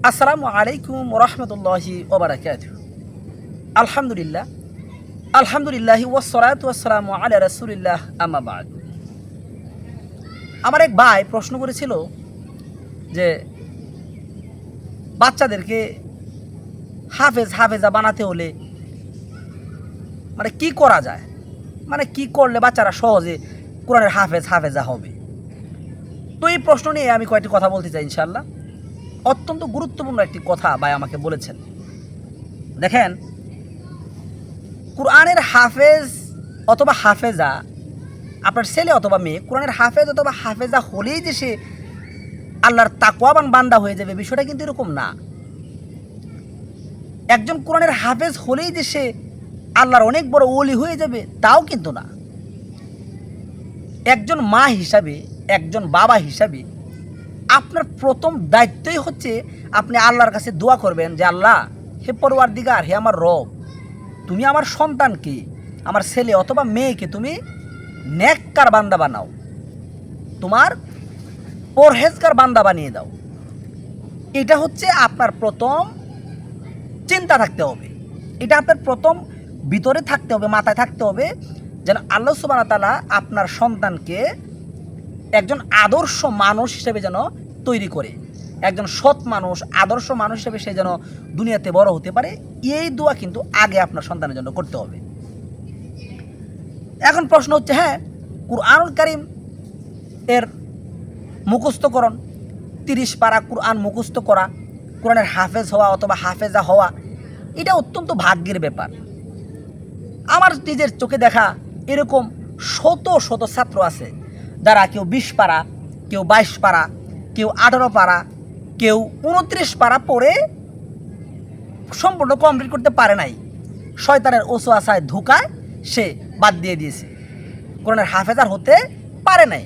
আসসালামু আলাইকুম রহমতুল্লাহি ওবারাকাতুহু। আলহামদুলিল্লাহ আলহামদুলিল্লাহি ওয়াসসালাতু ওয়াসসালামু আলা রাসূলিল্লাহ আম্মা বাদ। আমার এক ভাই প্রশ্ন করেছিল যে বাচ্চাদেরকে হাফেজা বানাতে হলে কি করা যায়, কি করলে বাচ্চারা সহজে কোরআনের হাফেজা হবে। তো এই প্রশ্ন নিয়ে আমি কয়েকটি কথা বলতে চাই ইনশাআল্লাহ। অত্যন্ত গুরুত্বপূর্ণ একটি কথা ভাই আমাকে বলেছেন। দেখেন, কোরআনের হাফেজ অথবা হাফেজা, আপনার ছেলে অথবা মেয়ে কোরআনের হাফেজ অথবা হাফেজা হলেই যে সে আল্লাহর তাকওয়াবান বান্দা হয়ে যাবে, বিষয়টা কিন্তু এরকম না। একজন কোরআনের হাফেজ হলেই যে সে আল্লাহর অনেক বড় ওলি হয়ে যাবে, তাও কিন্তু না। একজন মা হিসাবে, একজন বাবা হিসাবে আপনার প্রথম দায়িত্বই হচ্ছে আপনি আল্লাহর কাছে দোয়া করবেন যে আল্লাহ, হে পরওয়ারদিগার, হে আমার রব, তুমি আমার সন্তানকে, আমার ছেলে অথবা মেয়েকে তুমি নেককার বান্দা বানাও, তোমার পরহেজগার বান্দা বানিয়ে দাও। এটা হচ্ছে আপনার প্রথম চিন্তা থাকতে হবে, এটা আপনার প্রথম ভিতরে থাকতে হবে, মাথায় থাকতে হবে, যেন আল্লাহ সুবহানাহু ওয়া তাআলা আপনার সন্তানকে একজন আদর্শ মানুষ হিসেবে যেন তৈরি করে, একজন সৎ মানুষ, আদর্শ মানুষ হিসেবে সে যেন দুনিয়াতে বড় হতে পারে। এই দোয়া কিন্তু আগে আপনার সন্তানের জন্য করতে হবে। এখন প্রশ্ন হচ্ছে, হ্যাঁ, কুরআনুল কারীম এর মুখস্থকরণ, 30 পারা কুরআন মুখস্থ করা, কোরআনের হাফেজ হওয়া অথবা হাফেজা হওয়া, এটা অত্যন্ত ভাগ্যের ব্যাপার। আমার নিজের চোখে দেখা এরকম শত শত ছাত্র আছে যারা কেউ 20 পারা, কেউ 22 পারা, কেউ 18 পারা, কেউ 29 পারা পড়ে সম্পূর্ণ কমপ্লিট করতে পারে নাই। শয়তানের ওসওয়াসায় ধোঁকায় সে বাদ দিয়ে দিয়েছে, কোরআনের হাফেজার হতে পারে নাই।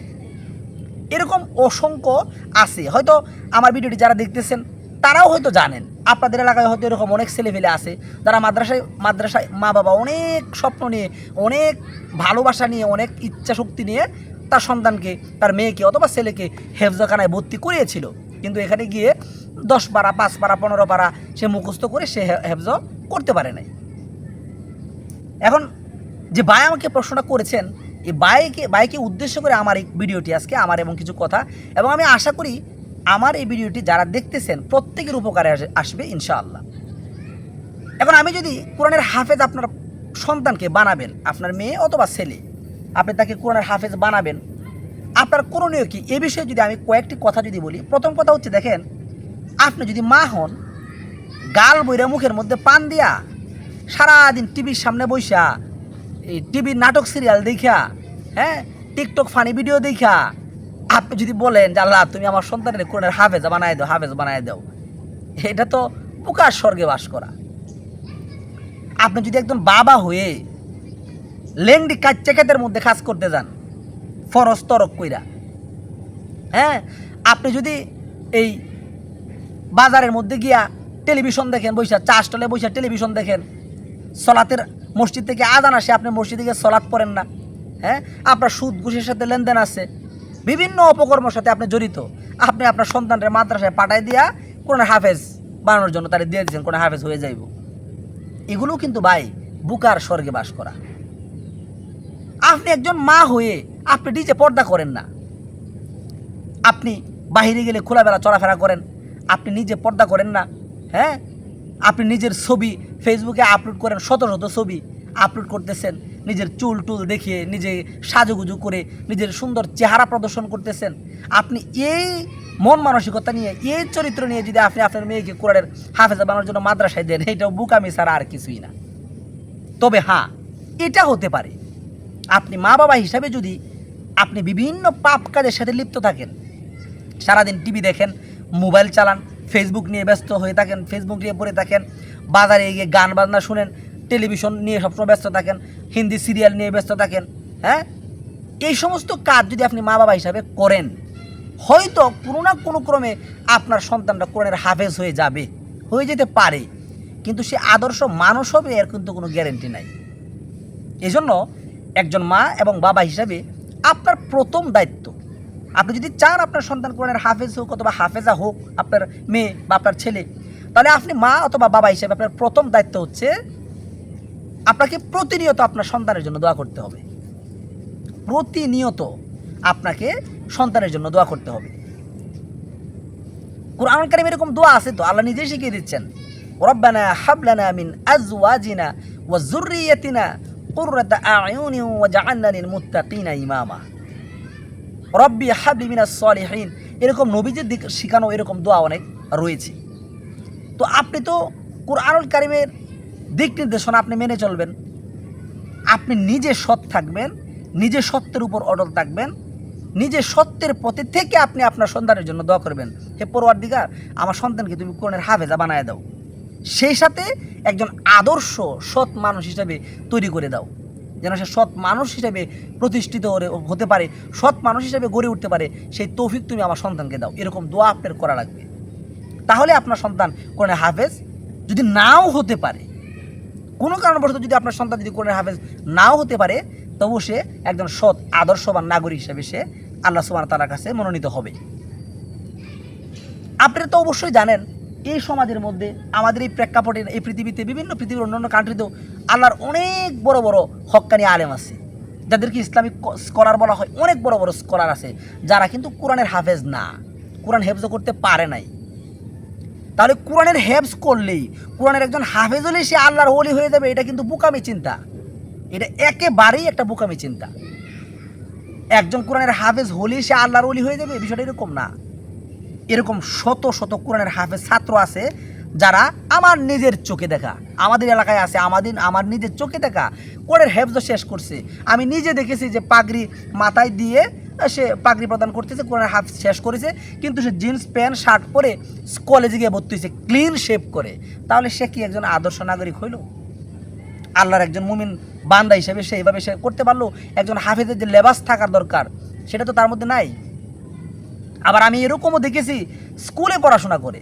এরকম অসংখ্য আছে। হয়তো আমার ভিডিওটি যারা দেখতেছেন তারাও হয়তো জানেন, আপনাদের এলাকায় হয়তো এরকম অনেক ছেলেপেলে আছে যারা মাদ্রাসায় মা বাবা অনেক স্বপ্ন নিয়ে, অনেক ভালোবাসা নিয়ে, অনেক ইচ্ছা শক্তি নিয়ে তার সন্তানকে, তার মেয়েকে অথবা ছেলেকে হেফজখানায় ভর্তি করিয়েছিল, কিন্তু এখানে গিয়ে 10 পারা, 5 পারা, 15 পারা সে মুখস্থ করে সে হেফজ করতে পারে নাই। এখন যে ভাই আমাকে প্রশ্নটা করেছেন, এই বাইকে উদ্দেশ্য করে আমার এই ভিডিওটি আজকে, আমার এবং কিছু কথা, এবং আমি আশা করি আমার এই ভিডিওটি যারা দেখতেছেন প্রত্যেকের উপকারে আসবে ইনশাআল্লাহ। এখন আমি যদি কোরআনের হাফেজ আপনার সন্তানকে বানাবেন, আপনার মেয়ে অথবা ছেলে, আপনি তাকে কোরআনের হাফেজ বানাবেন, আপনার করণীয় কি, এ বিষয়ে যদি আমি কয়েকটি কথা যদি বলি। প্রথম কথা হচ্ছে, দেখেন, আপনি যদি মা হন, গাল বইরা মুখের মধ্যে পান দিয়া সারাদিন টিভির সামনে বইসা এই টিভির নাটক সিরিয়াল দেখা, হ্যাঁ, টিকটক ফানি ভিডিও দেখা আপনি যদি বলেন যে আল্লাহ, তুমি আমার সন্তানের কোরআনের হাফেজ বানায় দাও, এটা তো পোকার স্বর্গে বাস করা। আপনি যদি একজন বাবা হয়ে লেংডি কাচ্চা মধ্যে কাজ করতে যান ফরজ তরক কইরা, হ্যাঁ, আপনি যদি এই বাজারের মধ্যে গিয়া টেলিভিশন দেখেন, বৈশা চা স্টলে বৈশা টেলিভিশন দেখেন, সলাতের মসজিদ থেকে আজান আসে, আপনি মসজিদে গিয়ে সলাৎ পড়েন না, হ্যাঁ, আপনার সুদ ঘুষের সাথে লেনদেন আছে, বিভিন্ন অপকর্মের সাথে আপনি জড়িত, আপনি আপনার সন্তানের মাদ্রাসায় পাঠাই দিয়া কোরআনের হাফেজ বানানোর জন্য তারা দিয়ে দিয়েছেন, কোরআনের হাফেজ হয়ে যাইব। এগুলোও কিন্তু ভাই বুকার স্বর্গে বাস করা। আপনি একজন মা হয়ে আপনি নিজে পর্দা করেন না, আপনি বাহিরে গেলে খোলাবেলা চলাফেরা করেন, আপনি নিজে পর্দা করেন না, হ্যাঁ, আপনি নিজের ছবি ফেসবুকে আপলোড করেন, শত শত ছবি আপলোড করতেছেন, নিজের চুল টুল দেখিয়ে, নিজে সাজুগুজু করে নিজের সুন্দর চেহারা প্রদর্শন করতেছেন। আপনি এই মন মানসিকতা নিয়ে, এই চরিত্র নিয়ে যদি আপনি আপনার মেয়েকে কোরআনের হাফেজা বানানোর জন্য মাদ্রাসায় দেন, এইটাও বুকামি ছাড়া আর কিছুই না। তবে হ্যাঁ, এটা হতে পারে আপনি মা বাবা হিসাবে যদি আপনি বিভিন্ন পাপ কাজের সাথে লিপ্ত থাকেন, সারাদিন টিভি দেখেন, মোবাইল চালান, ফেসবুক নিয়ে ব্যস্ত হয়ে থাকেন, ফেসবুক নিয়ে পড়ে থাকেন, বাজারে গিয়ে গান বাজনা শুনেন, টেলিভিশন নিয়ে সবসময় ব্যস্ত থাকেন, হিন্দি সিরিয়াল নিয়ে ব্যস্ত থাকেন, হ্যাঁ, এই সমস্ত কাজ যদি আপনি মা বাবা হিসাবে করেন, হয়তো কোনো না কোনো ক্রমে আপনার সন্তানটা কোরআনের হাফেজ হয়ে যেতে পারে, কিন্তু সে আদর্শ মানুষ হবে এর কিন্তু কোনো গ্যারেন্টি নাই। এজন্য একজন মা এবং বাবা হিসাবে আপনার প্রথম দায়িত্ব আপনি যদি চান আপনার সন্তান কোরআনের হাফেজ হোক অথবা হাফেজা হোক, আপনার মেয়ে বা আপনার ছেলে, তাহলে আপনি মা অথবা বাবা হিসেবে আপনার প্রথম দায়িত্ব হচ্ছে আপনাকে প্রতিনিয়ত আপনার সন্তানের জন্য দোয়া করতে হবে। প্রতিনিয়ত আপনাকে সন্তানের জন্য দোয়া করতে হবে। কুরআনুল কারীমে এরকম দোয়া আছে তো, আল্লাহ নিজেই শিখিয়ে দিচ্ছেন, রব্বানা হাব লানা মিন আজওয়াজিনা ওয়া যুররিয়াতিনা কুররাতা আ'য়ুনিন ওয়াজআলনা লিল মুত্তাকিনা ইমামা, রব্বি হাবলি মিনাস সলিহিন। এরকম নবীদের দিক শিখানো এরকম দোয়া অনেক রয়েছে। তো আপনি তো কুরআনুল কারীমের দিক নির্দেশনা আপনি মেনে চলবেন, আপনি নিজে সৎ থাকবেন, নিজে সত্যের উপর অটল থাকবেন, নিজে সত্যের পথে থেকে আপনি আপনার সন্তানের জন্য দোয়া করবেন, হে পরওয়ারদিগার আমার সন্তানকে তুমি কোরআনের হাফেজা বানায় দাও, সেই সাথে একজন আদর্শ সৎ মানুষ হিসেবে তৈরি করে দাও, যেন সে সৎ মানুষ হিসেবে প্রতিষ্ঠিত হতে পারে, সৎ মানুষ হিসেবে গড়ে উঠতে পারে, সেই তৌফিক তুমি আমার সন্তানকে দাও। এরকম দোয়া আপনার করা লাগবে। তাহলে আপনার সন্তান কোরআনের হাফেজ যদি নাও হতে পারে, কোনো কারণবশত যদি আপনার সন্তান যদি কোরআনের হাফেজ নাও হতে পারে, তবু সে একজন সৎ আদর্শবান নাগরিক হিসেবে সে আল্লাহ সুবহানাহু ওয়া তাআলার কাছে মনোনীত হবে। আপনারা তো অবশ্যই জানেন এই সমাজের মধ্যে, আমাদের এই প্রেক্ষাপটে, এই পৃথিবীতে, বিভিন্ন পৃথিবীর অন্যান্য কান্ট্রিতেও আল্লাহর অনেক বড় বড় হক্কানি আলেম আছে, যাদেরকে ইসলামিক স্কলার বলা হয়। অনেক বড় বড় স্কলার আছে যারা কিন্তু কোরআনের হাফেজ না, কোরআন হেফজ করতে পারে নাই। তাহলে কোরআনের হেফজ করলেই, কোরআনের একজন হাফেজ হলেই সে আল্লাহর ওলি হয়ে যাবে, এটা কিন্তু বোকামি চিন্তা। এটা একেবারেই একটা বোকামি চিন্তা। একজন কোরআনের হাফেজ হলেই সে আল্লাহর ওলি হয়ে যাবে, বিষয়টা এরকম না। এরকম শত শত কোরআনের হাফেজ ছাত্র আছে যারা আমার নিজের চোখে দেখা, আমাদের এলাকায় আছে, আমার নিজের চোখে দেখা কোরআনের হেফজ শেষ করছে। আমি নিজে দেখেছি যে পাগড়ি মাথায় দিয়ে সে পাগড়ি প্রদান করতেছে, কোরআনের হাফেজ শেষ করেছে, কিন্তু সে জিন্স প্যান্ট শার্ট পরে কলেজে গিয়ে ভর্তি হয়েছে ক্লিন শেভ করে। তাহলে সে কি একজন আদর্শ নাগরিক হইল? আল্লাহর একজন মুমিন বান্দা হিসেবে সে এইভাবে সে করতে পারলো? একজন হাফেজের যে লেবাস থাকার দরকার সেটা তো তার মধ্যে নাই। আবার আমি এরকমও দেখেছি স্কুলে পড়াশোনা করে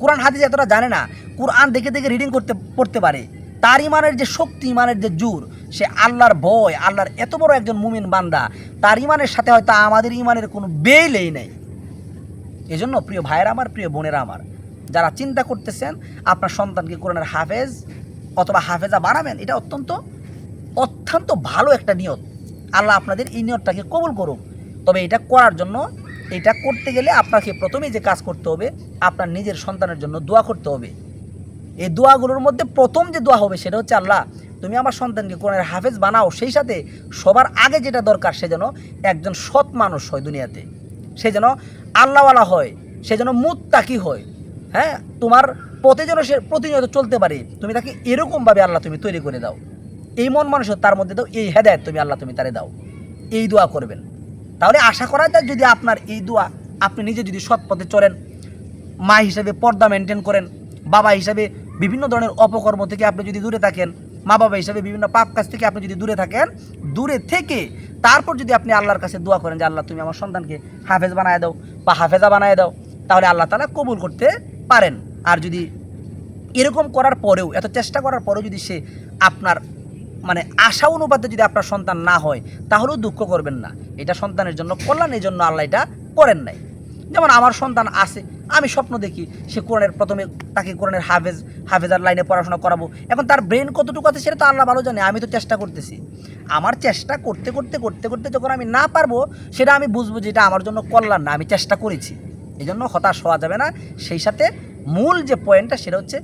কোরআন হাদিস এতটা জানে না, কোরআন দেখে দেখে রিডিং পড়তে পারে, তার ইমানের যে শক্তি, ইমানের যে জোর, সে আল্লাহর ভয়, আল্লাহর এত বড় একজন মুমিন বান্দা, তার ইমানের সাথে হয়তো আমাদের ইমানের কোনো বেলেই নেই। এজন্য প্রিয় ভাইয়েরা আমার, প্রিয় বোনেরা আমার, যারা চিন্তা করতেছেন আপনার সন্তানকে কোরআনের হাফেজ অথবা হাফেজা বানাবেন, এটা অত্যন্ত ভালো একটা নিয়ত। আল্লাহ আপনাদের এই নিয়তটাকে কবুল করুক। তবে এটা করার জন্য, এটা করতে গেলে আপনাকে প্রথমেই যে কাজ করতে হবে, আপনার নিজের সন্তানের জন্য দোয়া করতে হবে। এই দোয়াগুলোর মধ্যে প্রথম যে দোয়া হবে সেটা হচ্ছে, আল্লাহ তুমি আমার সন্তানকে কোরআনের হাফেজ বানাও, সেই সাথে সবার আগে যেটা দরকার সে যেন একজন সৎ মানুষ হয় দুনিয়াতে, সে যেন আল্লাহওয়ালা হয়, সে যেন মুত্তাকি হয়, হ্যাঁ, তোমার পথে যেন সে প্রতিনিয়ত চলতে পারে। তুমি তাকে এরকমভাবে আল্লাহ তুমি তৈরি করে দাও, এই মন মানুষ তার মধ্যে দাও, এই হেদায়েত তুমি আল্লাহ তুমি তারে দাও। এই দোয়া করবেন। তাহলে আশা করা যায় যদি আপনার এই দোয়া, আপনি নিজে যদি সৎ পথে চলেন, মা হিসেবে পর্দা মেনটেন করেন, বাবা হিসেবে বিভিন্ন ধরনের অপকর্ম থেকে আপনি যদি দূরে থাকেন, মা বাবা হিসেবে বিভিন্ন পাপ কাজ থেকে আপনি যদি দূরে থাকেন, দূরে থেকে তারপর যদি আপনি আল্লাহর কাছে দোয়া করেন যে আল্লাহ তুমি আমার সন্তানকে হাফেজ বানায় দাও বা হাফেজা বানায় দাও, তাহলে আল্লাহ তাআলা কবুল করতে পারেন। আর যদি এরকম করার পরেও, এত চেষ্টা করার পরেও যদি সে আপনার মানে আশা অনুপাতে যদি আপনার সন্তান না হয়, তাহলেও দুঃখ করবেন না, এটা সন্তানের জন্য কল্যাণ, এই জন্য আল্লাহ এটা করেন নাই। যেমন আমার সন্তান আছে, আমি স্বপ্ন দেখি সে কোরআনের প্রথমে তাকে কোরআনের হাফেজার লাইনে পড়াশোনা করাবো। এখন তার ব্রেন কতটুকু আছে সেটা তো আল্লাহ ভালো জানে, আমি তো চেষ্টা করতেছি। আমার চেষ্টা করতে করতে করতে করতে যখন আমি না পারবো, সেটা আমি বুঝবো যে এটা আমার জন্য কল্যাণ না, আমি চেষ্টা করেছি। এই জন্য হতাশ হওয়া যাবে না। সেই সাথে মূল যে পয়েন্টটা সেটা হচ্ছে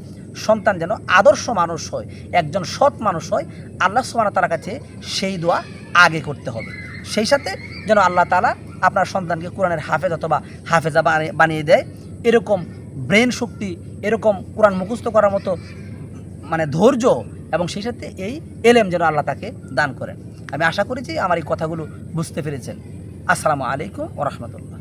সন্তান যেন আদর্শ মানুষ হয়, একজন সৎ মানুষ হয়, আল্লাহ সুবহানাহু ওয়া তাআলার কাছে সেই দোয়া আগে করতে হবে। সেই সাথে যেন আল্লাহ তাআলা আপনার সন্তানকে কোরআনের হাফেজ অথবা হাফেজা বানিয়ে দেয়, এরকম ব্রেন শক্তি, এরকম কোরআন মুখস্থ করার মতো মানে ধৈর্য, এবং সেই সাথে এই এলেম যেন আল্লাহ তাকে দান করেন। আমি আশা করেছি আমার এই কথাগুলো বুঝতে পেরেছেন। আসসালামু আলাইকুম ওয়া রাহমাতুল্লাহ।